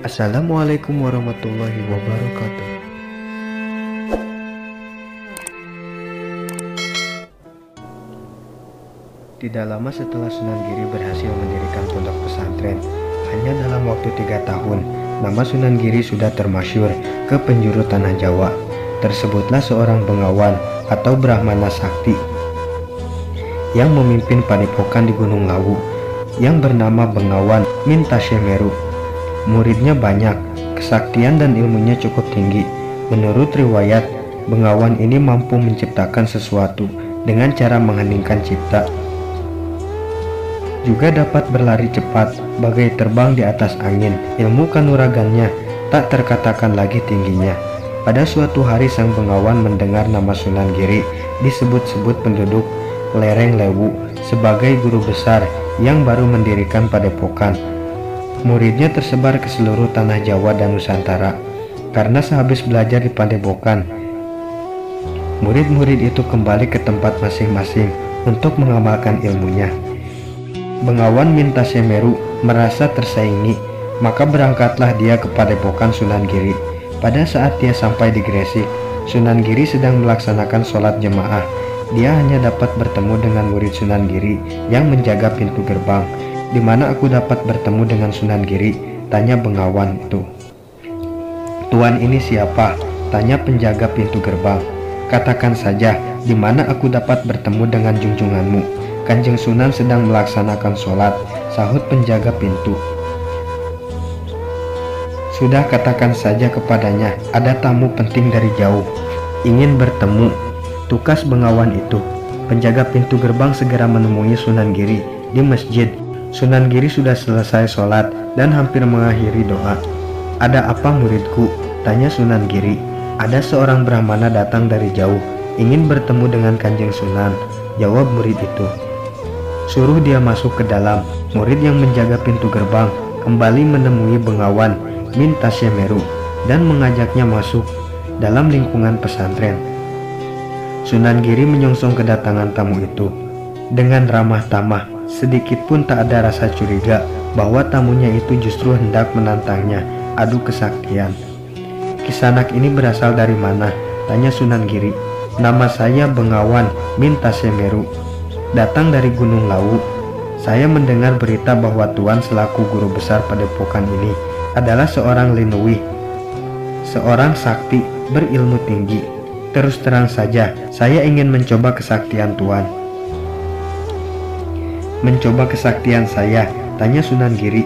Assalamualaikum warahmatullahi wabarakatuh. Tidak lama setelah Sunan Giri berhasil mendirikan pondok pesantren, hanya dalam waktu 3 tahun, nama Sunan Giri sudah termasyhur ke penjuru tanah Jawa. Tersebutlah seorang bengawan atau Brahmana Sakti yang memimpin padepokan di Gunung Lawu yang bernama Bengawan Mintasyemeru. Muridnya banyak, kesaktian dan ilmunya cukup tinggi. Menurut riwayat, Bengawan ini mampu menciptakan sesuatu dengan cara mengheningkan cipta. Juga dapat berlari cepat, bagai terbang di atas angin. Ilmu kanuragannya tak terkatakan lagi tingginya. Pada suatu hari sang Bengawan mendengar nama Sunan Giri disebut-sebut penduduk lereng Lewu sebagai guru besar yang baru mendirikan padepokan. Muridnya tersebar ke seluruh tanah Jawa dan Nusantara. Karena sehabis belajar di padepokan, murid-murid itu kembali ke tempat masing-masing untuk mengamalkan ilmunya. Bengawan Mintasyemeru merasa tersaingi, maka berangkatlah dia ke padepokan Sunan Giri. Pada saat dia sampai di Gresik, Sunan Giri sedang melaksanakan sholat jemaah. Dia hanya dapat bertemu dengan murid Sunan Giri yang menjaga pintu gerbang. "Di mana aku dapat bertemu dengan Sunan Giri?" tanya Bengawan itu. "Tuan ini siapa?" tanya penjaga pintu gerbang. "Katakan saja, di mana aku dapat bertemu dengan junjunganmu?" "Kanjeng Sunan sedang melaksanakan sholat," sahut penjaga pintu. "Sudah, katakan saja kepadanya, ada tamu penting dari jauh, ingin bertemu," tukas Bengawan itu. Penjaga pintu gerbang segera menemui Sunan Giri di masjid. Sunan Giri sudah selesai sholat dan hampir mengakhiri doa. "Ada apa muridku?" tanya Sunan Giri. "Ada seorang Brahmana datang dari jauh, ingin bertemu dengan Kanjeng Sunan," jawab murid itu. "Suruh dia masuk ke dalam." Murid yang menjaga pintu gerbang kembali menemui Bengawan Mintasyemeru dan mengajaknya masuk dalam lingkungan pesantren. Sunan Giri menyongsong kedatangan tamu itu dengan ramah tamah. Sedikit pun tak ada rasa curiga bahwa tamunya itu justru hendak menantangnya adu kesaktian. "Kisanak ini berasal dari mana?" tanya Sunan Giri. "Nama saya Bengawan Mintasyemeru, datang dari Gunung Lawu. Saya mendengar berita bahwa Tuan selaku guru besar padepokan ini adalah seorang Linuwih, seorang sakti berilmu tinggi. Terus terang saja, saya ingin mencoba kesaktian Tuan." "Mencoba kesaktian saya?" tanya Sunan Giri.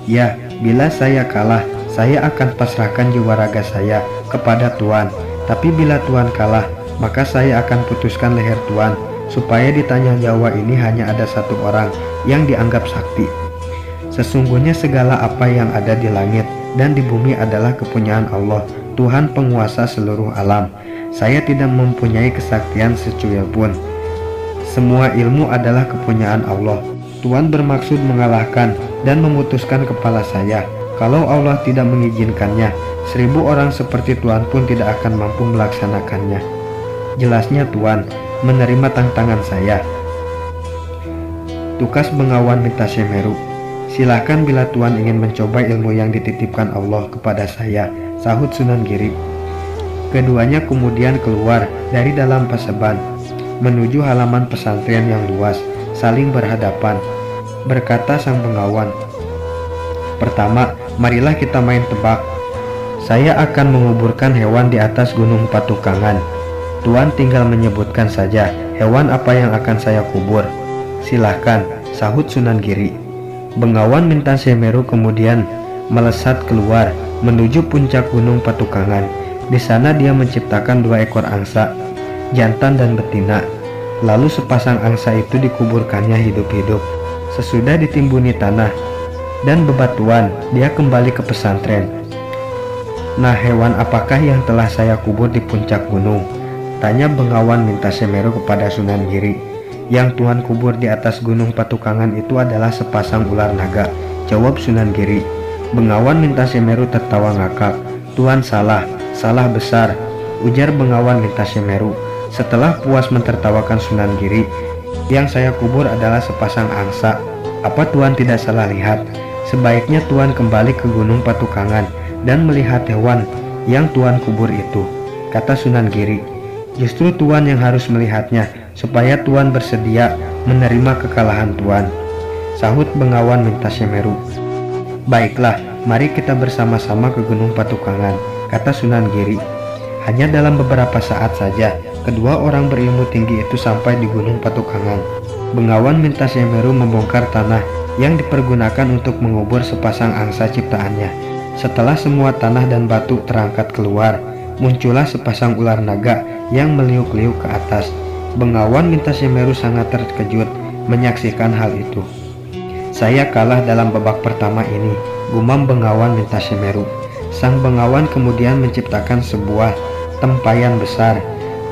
"Ya, bila saya kalah, saya akan pasrahkan jiwa raga saya kepada Tuan. Tapi bila Tuan kalah, maka saya akan putuskan leher Tuan, supaya di tanah Jawa ini hanya ada satu orang yang dianggap sakti. Sesungguhnya segala apa yang ada di langit dan di bumi adalah kepunyaan Allah, Tuhan penguasa seluruh alam. Saya tidak mempunyai kesaktian secuil pun. Semua ilmu adalah kepunyaan Allah. Tuan bermaksud mengalahkan dan memutuskan kepala saya. Kalau Allah tidak mengizinkannya, 1000 orang seperti Tuan pun tidak akan mampu melaksanakannya. Jelasnya Tuan menerima tantangan saya," tukas Bengawan Mintasyemeru. "Silahkan bila Tuan ingin mencoba ilmu yang dititipkan Allah kepada saya," sahut Sunan Giri. Keduanya kemudian keluar dari dalam paseban menuju halaman pesantren yang luas. Saling berhadapan. Berkata sang Bengawan, "Pertama, marilah kita main tebak. Saya akan menguburkan hewan di atas gunung Patukangan. Tuan tinggal menyebutkan saja hewan apa yang akan saya kubur." "Silahkan," sahut Sunan Giri. Bengawan Mintasyemeru kemudian melesat keluar menuju puncak gunung Patukangan. Di sana dia menciptakan 2 ekor angsa, jantan dan betina. Lalu sepasang angsa itu dikuburkannya hidup-hidup. Sesudah ditimbuni tanah dan bebatuan, dia kembali ke pesantren. "Nah, hewan apakah yang telah saya kubur di puncak gunung?" tanya Bengawan Mintasyemeru kepada Sunan Giri. "Yang Tuhan kubur di atas gunung Patukangan itu adalah sepasang ular naga," jawab Sunan Giri. Bengawan Mintasyemeru tertawa ngakak. "Tuan salah besar," ujar Bengawan Mintasyemeru. Setelah puas mentertawakan Sunan Giri, "Yang saya kubur adalah sepasang angsa. Apa Tuan tidak salah lihat? Sebaiknya Tuan kembali ke Gunung Patukangan dan melihat hewan yang Tuan kubur itu, kata Sunan Giri. Justru Tuan yang harus melihatnya supaya Tuan bersedia menerima kekalahan Tuan, sahut Bengawan Mintasemeru. Baiklah, mari kita bersama-sama ke Gunung Patukangan, kata Sunan Giri. Hanya dalam beberapa saat saja, kedua orang berilmu tinggi itu sampai di Gunung Patukangan. Bengawan Mintasemeru membongkar tanah yang dipergunakan untuk mengubur sepasang angsa ciptaannya. Setelah semua tanah dan batu terangkat keluar, muncullah sepasang ular naga yang meliuk-liuk ke atas. Bengawan Mintasemeru sangat terkejut menyaksikan hal itu. Saya kalah dalam babak pertama ini, gumam Bengawan Mintasemeru. Sang Bengawan kemudian menciptakan sebuah tempayan besar.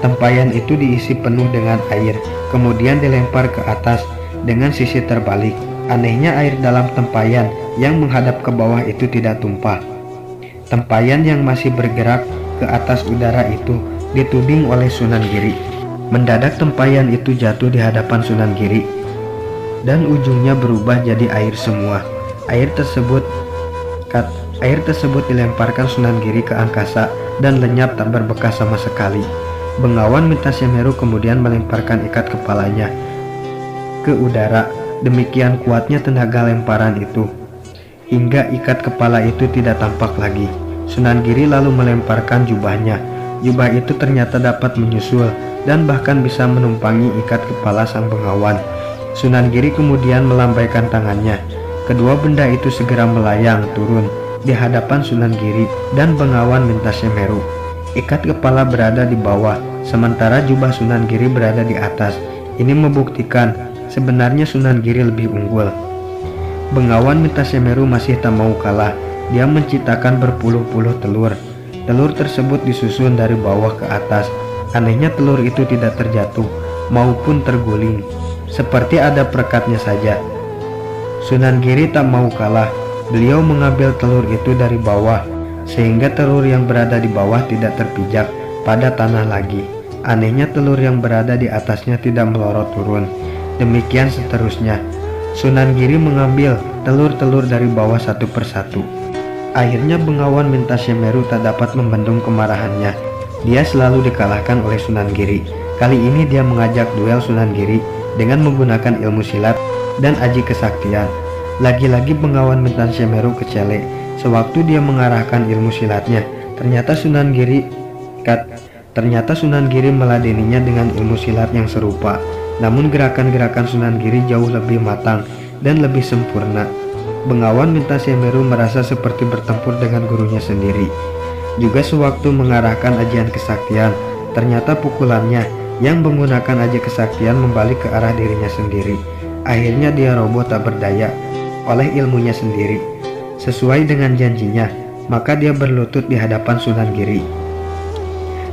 Tempayan itu diisi penuh dengan air, kemudian dilempar ke atas dengan sisi terbalik. Anehnya air dalam tempayan yang menghadap ke bawah itu tidak tumpah. Tempayan yang masih bergerak ke atas udara itu dituding oleh Sunan Giri. Mendadak tempayan itu jatuh di hadapan Sunan Giri dan ujungnya berubah jadi air semua. Air tersebut dilemparkan Sunan Giri ke angkasa dan lenyap tak berbekas sama sekali. Bengawan Mintasemeru kemudian melemparkan ikat kepalanya ke udara. Demikian kuatnya tenaga lemparan itu, hingga ikat kepala itu tidak tampak lagi. Sunan Giri lalu melemparkan jubahnya. Jubah itu ternyata dapat menyusul dan bahkan bisa menumpangi ikat kepala sang Bengawan. Sunan Giri kemudian melambaikan tangannya. Kedua benda itu segera melayang turun di hadapan Sunan Giri dan Bengawan Mintasemeru. Ikat kepala berada di bawah, sementara jubah Sunan Giri berada di atas. Ini membuktikan sebenarnya Sunan Giri lebih unggul. Bengawan Mintasemeru masih tak mau kalah. Dia menciptakan berpuluh-puluh telur. Telur tersebut disusun dari bawah ke atas. Anehnya telur itu tidak terjatuh maupun terguling, seperti ada perekatnya saja. Sunan Giri tak mau kalah. Beliau mengambil telur itu dari bawah, sehingga telur yang berada di bawah tidak terpijak pada tanah lagi. Anehnya telur yang berada di atasnya tidak melorot turun. Demikian seterusnya. Sunan Giri mengambil telur-telur dari bawah satu persatu. Akhirnya Bengawan Mintasemeru tak dapat membendung kemarahannya. Dia selalu dikalahkan oleh Sunan Giri. Kali ini dia mengajak duel Sunan Giri dengan menggunakan ilmu silat dan aji kesaktian. Lagi-lagi Bengawan Mintasemeru kecele. Sewaktu dia mengarahkan ilmu silatnya, ternyata Sunan Giri meladeninya dengan ilmu silat yang serupa. Namun gerakan-gerakan Sunan Giri jauh lebih matang dan lebih sempurna. Bengawan Mintasemeru merasa seperti bertempur dengan gurunya sendiri. Juga sewaktu mengarahkan ajian kesaktian, ternyata pukulannya yang menggunakan aji kesaktian membalik ke arah dirinya sendiri. Akhirnya dia roboh tak berdaya oleh ilmunya sendiri. Sesuai dengan janjinya, maka dia berlutut di hadapan Sunan Giri.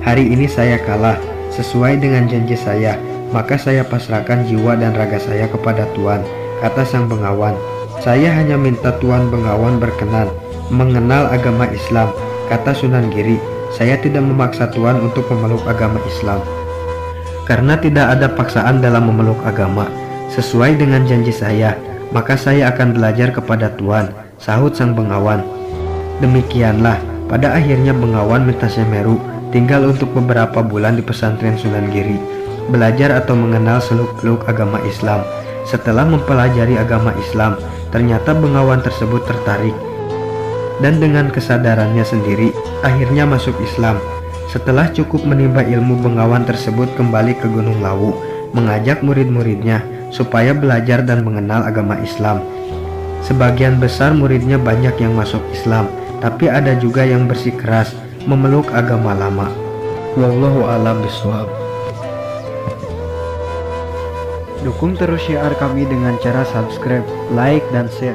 Hari ini saya kalah. Sesuai dengan janji saya, maka saya pasrahkan jiwa dan raga saya kepada Tuan, kata sang Bengawan. Saya hanya minta Tuan Bengawan berkenan mengenal agama Islam, kata Sunan Giri. Saya tidak memaksa Tuan untuk memeluk agama Islam, karena tidak ada paksaan dalam memeluk agama. Sesuai dengan janji saya, maka saya akan belajar kepada Tuan, sahut sang Bengawan. Demikianlah, pada akhirnya Bengawan Mintasemeru tinggal untuk beberapa bulan di pesantren Sunan Giri, belajar atau mengenal seluk-beluk agama Islam. Setelah mempelajari agama Islam, ternyata Bengawan tersebut tertarik dan dengan kesadarannya sendiri akhirnya masuk Islam. Setelah cukup menimba ilmu, Bengawan tersebut kembali ke Gunung Lawu, mengajak murid-muridnya supaya belajar dan mengenal agama Islam. Sebagian besar muridnya banyak yang masuk Islam, tapi ada juga yang bersikeras memeluk agama lama. Wallahu a'lam bishawab. Dukung terus syiar kami dengan cara subscribe, like, dan share.